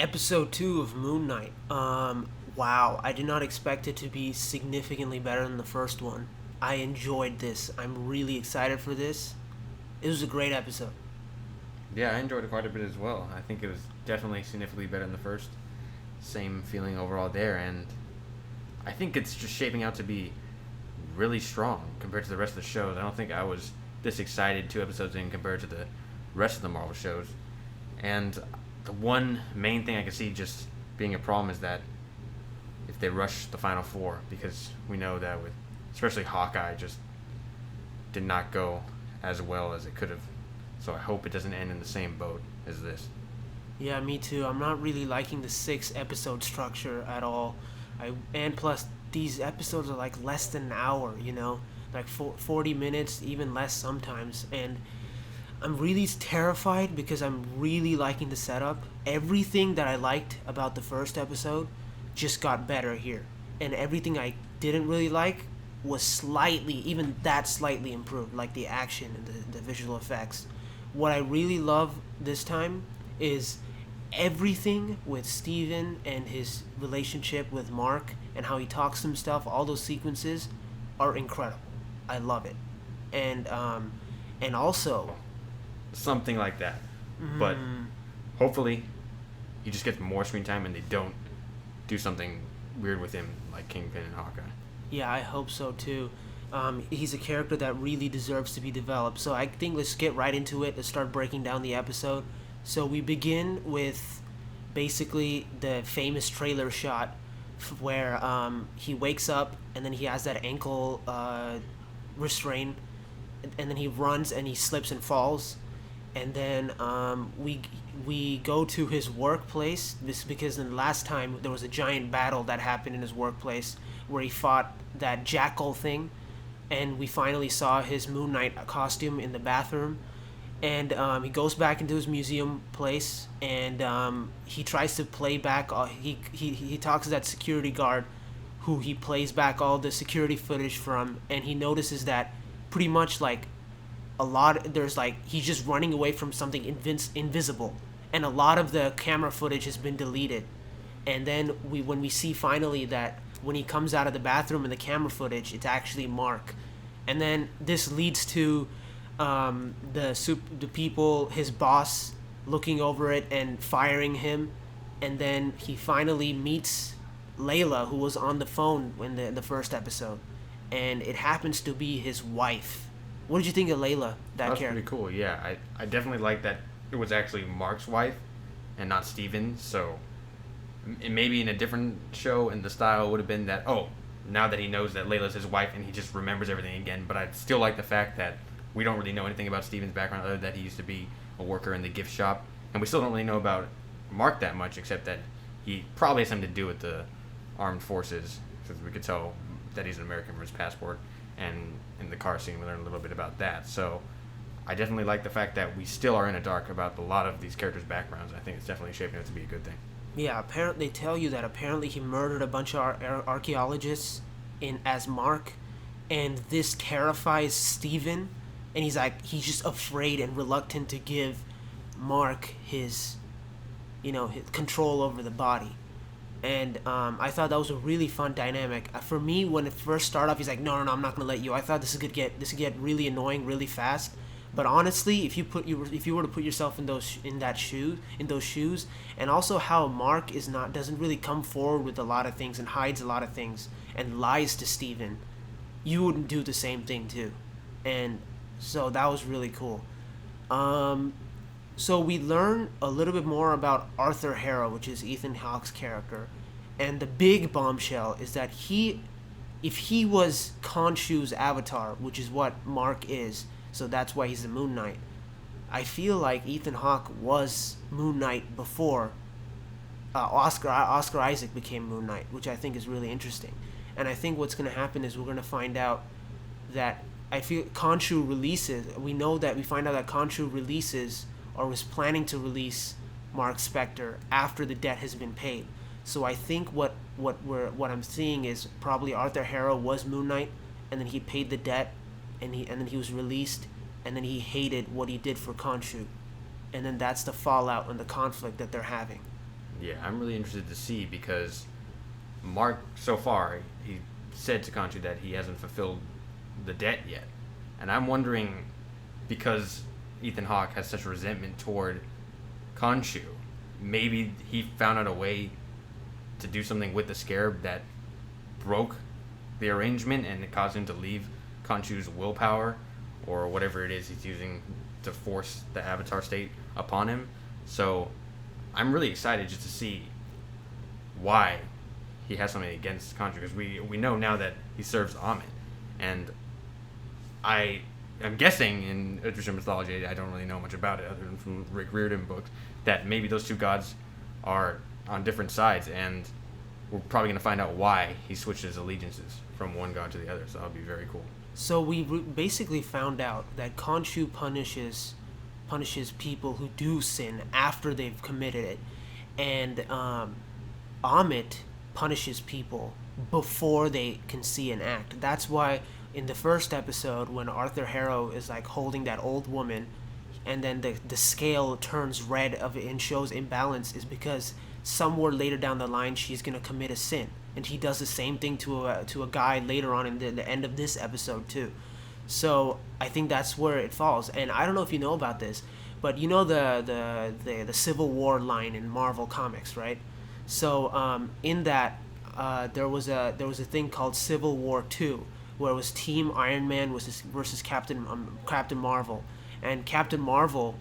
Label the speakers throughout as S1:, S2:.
S1: Episode 2 of Moon Knight. Wow, I did not expect it to be significantly better than the first one. I enjoyed this. I'm really excited for this. It was a great episode.
S2: Yeah, I enjoyed it quite a bit as well. I think it was definitely significantly better than the first. Same feeling overall there, and I think it's just shaping out to be really strong compared to the rest of the shows. I don't think I was this excited 2 episodes in compared to the rest of the Marvel shows. And the one main thing I can see just being a problem is that if they rush the final four, because we know that with especially Hawkeye just did not go as well as it could have. So I hope it doesn't end in the same boat as this.
S1: Yeah, me too. I'm not really liking the 6 episode structure at all. And plus these episodes are like less than an hour, like 40 minutes, even less sometimes. And I'm really terrified because I'm really liking the setup. Everything that I liked about the first episode just got better here. And everything I didn't really like was even that slightly improved, like the action and the visual effects. What I really love this time is everything with Steven and his relationship with Mark and how he talks to himself. All those sequences are incredible. I love it. And also,
S2: Something like that. But hopefully he just gets more screen time and they don't do something weird with him like Kingpin and Hawkeye.
S1: yeah, I hope so too. He's a character that really deserves to be developed. So I think let's get right into it. Let's start breaking down the episode. So we begin with basically the famous trailer shot where he wakes up and then he has that ankle restraint, and then he runs and he slips and falls, and then we go to his workplace. This because in the last time there was a giant battle that happened in his workplace where he fought that jackal thing, and we finally saw his Moon Knight costume in the bathroom. And he goes back into his museum place, and he tries to play back. He talks to that security guard, who he plays back all the security footage from, and he notices that pretty much like there's like he's just running away from something invisible, and a lot of the camera footage has been deleted. And then when we see finally that when he comes out of the bathroom in the camera footage, it's actually Mark. And then this leads to the people, his boss, looking over it and firing him. And then he finally meets Layla, who was on the phone in the first episode, and it happens to be his wife. What did you think of Layla, that
S2: That's
S1: character?
S2: pretty cool. Yeah, I definitely like that it was actually Mark's wife and not Steven. So maybe in a different show in the style would have been that, oh, now that he knows that Layla's his wife and he just remembers everything again. But I still like the fact that we don't really know anything about Steven's background other than that he used to be a worker in the gift shop. And we still don't really know about Mark that much, except that he probably has something to do with the armed forces, because we could tell that he's an American from his passport. And in the car scene, we learn a little bit about that. So I definitely like the fact that we still are in the dark about a lot of these characters' backgrounds. I think it's definitely shaping up to be a good thing.
S1: Yeah, apparently they tell you that apparently he murdered a bunch of archaeologists in as Mark, and this terrifies Steven, and he's just afraid and reluctant to give Mark his control over the body. And I thought that was a really fun dynamic. For me, when it first started off, he's like, no, I'm not gonna let you. I thought this could get really annoying really fast. But honestly, if you were to put yourself in those shoes, and also how Mark doesn't really come forward with a lot of things and hides a lot of things and lies to Steven, you wouldn't do the same thing too. And so that was really cool. So we learn a little bit more about Arthur Harrow, which is Ethan Hawke's character, and the big bombshell is that if he was Khonshu's avatar, which is what Mark is, so that's why he's the Moon Knight. I feel like Ethan Hawke was Moon Knight before Oscar Isaac became Moon Knight, which I think is really interesting. And I think what's going to happen is we're going to find out that I feel Khonshu releases. We find out that Khonshu releases or was planning to release Mark Spector after the debt has been paid. So I think what I'm seeing is probably Arthur Harrow was Moon Knight, and then he paid the debt, and then he was released, and then he hated what he did for Khonshu, and then that's the fallout and the conflict that they're having.
S2: Yeah, I'm really interested to see because Mark, so far, he said to Khonshu that he hasn't fulfilled the debt yet. And I'm wondering, because Ethan Hawke has such resentment toward Khonshu, maybe he found out a way to do something with the scarab that broke the arrangement and it caused him to leave Khonshu's willpower or whatever it is he's using to force the avatar state upon him. So I'm really excited just to see why he has something against Khonshu, because we know now that he serves Amit, and I am guessing in Egyptian mythology, I don't really know much about it other than from Rick Riordan books, that maybe those two gods are on different sides, and we're probably going to find out why he switches allegiances from one god to the other. So that'll be very cool.
S1: So we basically found out that Khonshu punishes people who do sin after they've committed it, and Amit punishes people before they can see an act. That's why in the first episode, when Arthur Harrow is like holding that old woman, and then the scale turns red and shows imbalance, is because somewhere later down the line she's gonna commit a sin, and he does the same thing to a guy later on in the end of this episode too. So I think that's where it falls. And I don't know if you know about this, but you know the Civil War line in Marvel Comics, right? So in that there was a thing called Civil War 2, where it was Team Iron Man versus Captain Marvel, and Captain Marvel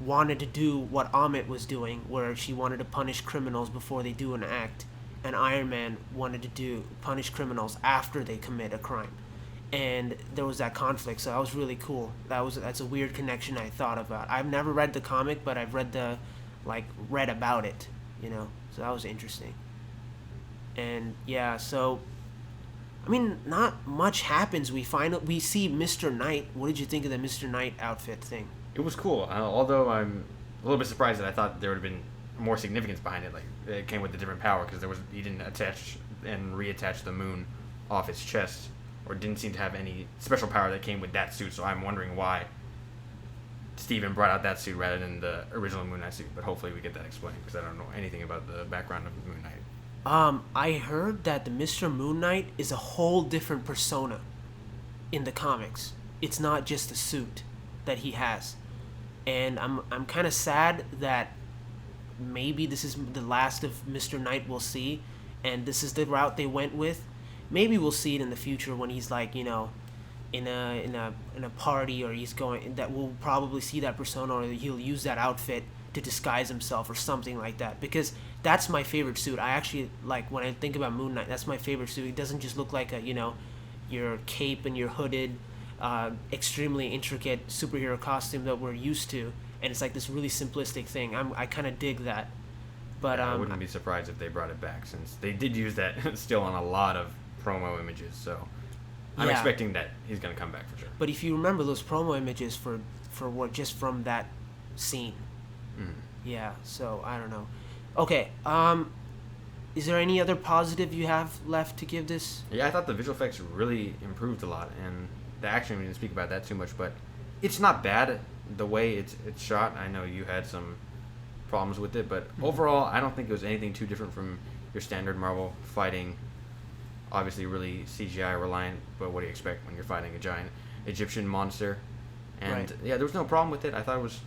S1: wanted to do what Amit was doing, where she wanted to punish criminals before they do an act, and Iron Man wanted to punish criminals after they commit a crime. And there was that conflict, so that was really cool. That's a weird connection I thought about. I've never read the comic, but I've read about it, So that was interesting. And yeah, so I mean, not much happens. We see Mr. Knight. What did you think of the Mr. Knight outfit thing?
S2: It was cool, although I'm a little bit surprised that I thought there would have been more significance behind it. Like, it came with a different power because he didn't attach and reattach the moon off his chest, or didn't seem to have any special power that came with that suit. So I'm wondering why Steven brought out that suit rather than the original Moon Knight suit. But hopefully we get that explained, because I don't know anything about the background of Moon Knight.
S1: I heard that the Mr. Moon Knight is a whole different persona in the comics. It's not just the suit that he has. And I'm kind of sad that maybe this is the last of Mr. Knight we'll see, and this is the route they went with. Maybe we'll see it in the future when he's like, in a party, or he's going, that we'll probably see that persona, or he'll use that outfit to disguise himself or something like that, because that's my favorite suit. I actually like, when I think about Moon Knight, that's my favorite suit. It doesn't just look like your cape and your hooded, extremely intricate superhero costume that we're used to, and it's like this really simplistic thing. I kind of dig that. But
S2: I wouldn't be surprised if they brought it back, since they did use that still on a lot of promo images. So I'm expecting that he's gonna come back for sure.
S1: But if you remember those promo images for what, just from that scene. Yeah, so I don't know. Okay, is there any other positive you have left to give this?
S2: Yeah, I thought the visual effects really improved a lot, and the action, we didn't speak about that too much, but it's not bad the way it's shot. I know you had some problems with it, but overall, I don't think it was anything too different from your standard Marvel fighting. Obviously, really CGI reliant, but what do you expect when you're fighting a giant Egyptian monster? And
S1: right.
S2: Yeah, there was no problem with it. I thought it was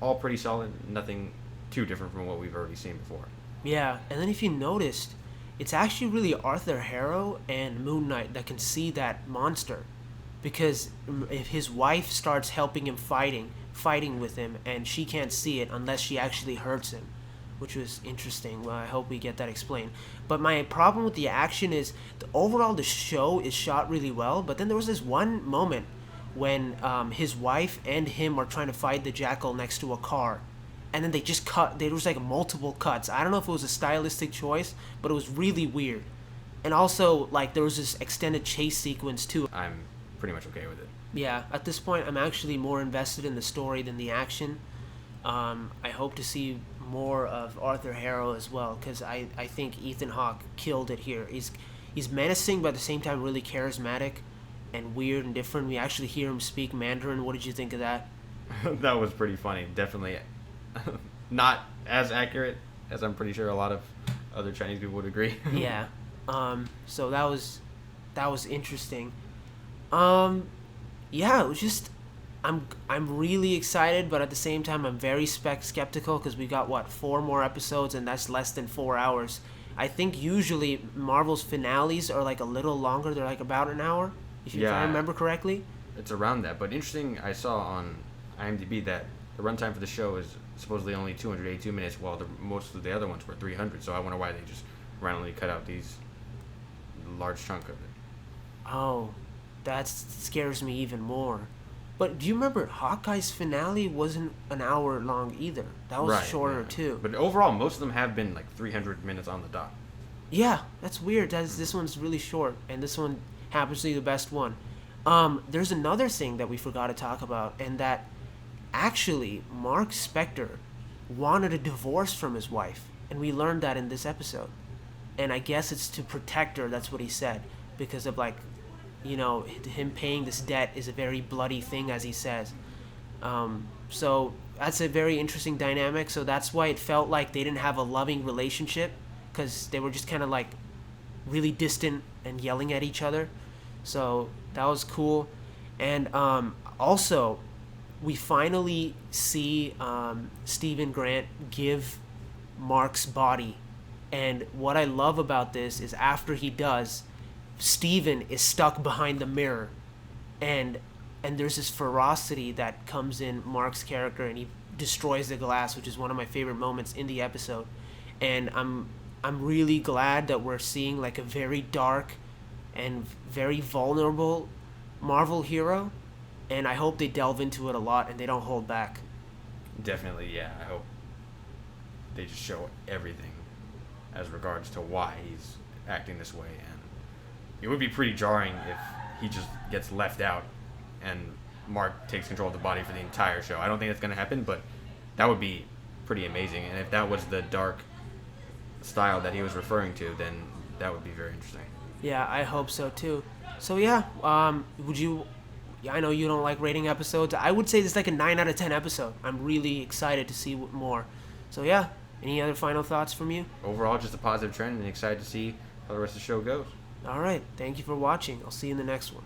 S2: all pretty solid, nothing too different from what we've already seen before.
S1: Yeah, and then if you noticed, it's actually really Arthur Harrow and Moon Knight that can see that monster, because if his wife starts helping him fighting with him, and she can't see it unless she actually hurts him, which was interesting. Well, I hope we get that explained. But my problem with the action is, overall the show is shot really well, but then there was this one moment when his wife and him are trying to fight the jackal next to a car, and then they just cut. There was like multiple cuts. I don't know if it was a stylistic choice, but it was really weird. And also, like, there was this extended chase sequence too.
S2: I'm pretty much okay with it.
S1: Yeah, at this point, I'm actually more invested in the story than the action. I hope to see more of Arthur Harrow as well, because I think Ethan Hawke killed it here. He's menacing, but at the same time really charismatic and weird and different. We actually hear him speak Mandarin. What did you think of that?
S2: That was pretty funny. Definitely not as accurate as I'm pretty sure a lot of other Chinese people would agree.
S1: Yeah. So that was interesting. Yeah, it was just I'm really excited, but at the same time I'm very skeptical because we got what 4 more episodes and that's less than 4 hours. I think usually Marvel's finales are like a little longer. They're like about an hour, if I remember correctly.
S2: It's around that. But interesting, I saw on IMDb that the runtime for the show is supposedly only 282 minutes, while most of the other ones were 300. So I wonder why they just randomly cut out these large chunk of it.
S1: Oh, that scares me even more. But do you remember Hawkeye's finale wasn't an hour long either? That was shorter too.
S2: But overall, most of them have been like 300 minutes on the dot.
S1: Yeah, that's weird. This one's really short, and this one happens to be the best one. There's another thing that we forgot to talk about, and that actually Mark Spector wanted a divorce from his wife, and we learned that in this episode. And I guess it's to protect her. That's what he said, because of like, him paying this debt is a very bloody thing, as he says. So that's a very interesting dynamic. So that's why it felt like they didn't have a loving relationship, because they were just kind of like really distant and yelling at each other. So that was cool. And also, we finally see Stephen Grant give Mark's body. And what I love about this is after he does, Steven is stuck behind the mirror, and there's this ferocity that comes in Mark's character, and he destroys the glass, which is one of my favorite moments in the episode. And I'm really glad that we're seeing like a very dark and very vulnerable Marvel hero, and I hope they delve into it a lot and they don't hold back.
S2: Definitely, yeah. I hope they just show everything as regards to why he's acting this way. And it would be pretty jarring if he just gets left out and Mark takes control of the body for the entire show. I don't think that's going to happen, but that would be pretty amazing. And if that was the dark style that he was referring to, then that would be very interesting.
S1: Yeah, I hope so too. So yeah, would you... I know you don't like rating episodes. I would say this is like a 9 out of 10 episode. I'm really excited to see more. So yeah, any other final thoughts from you?
S2: Overall, just a positive trend and excited to see how the rest of the show goes.
S1: All right. Thank you for watching. I'll see you in the next one.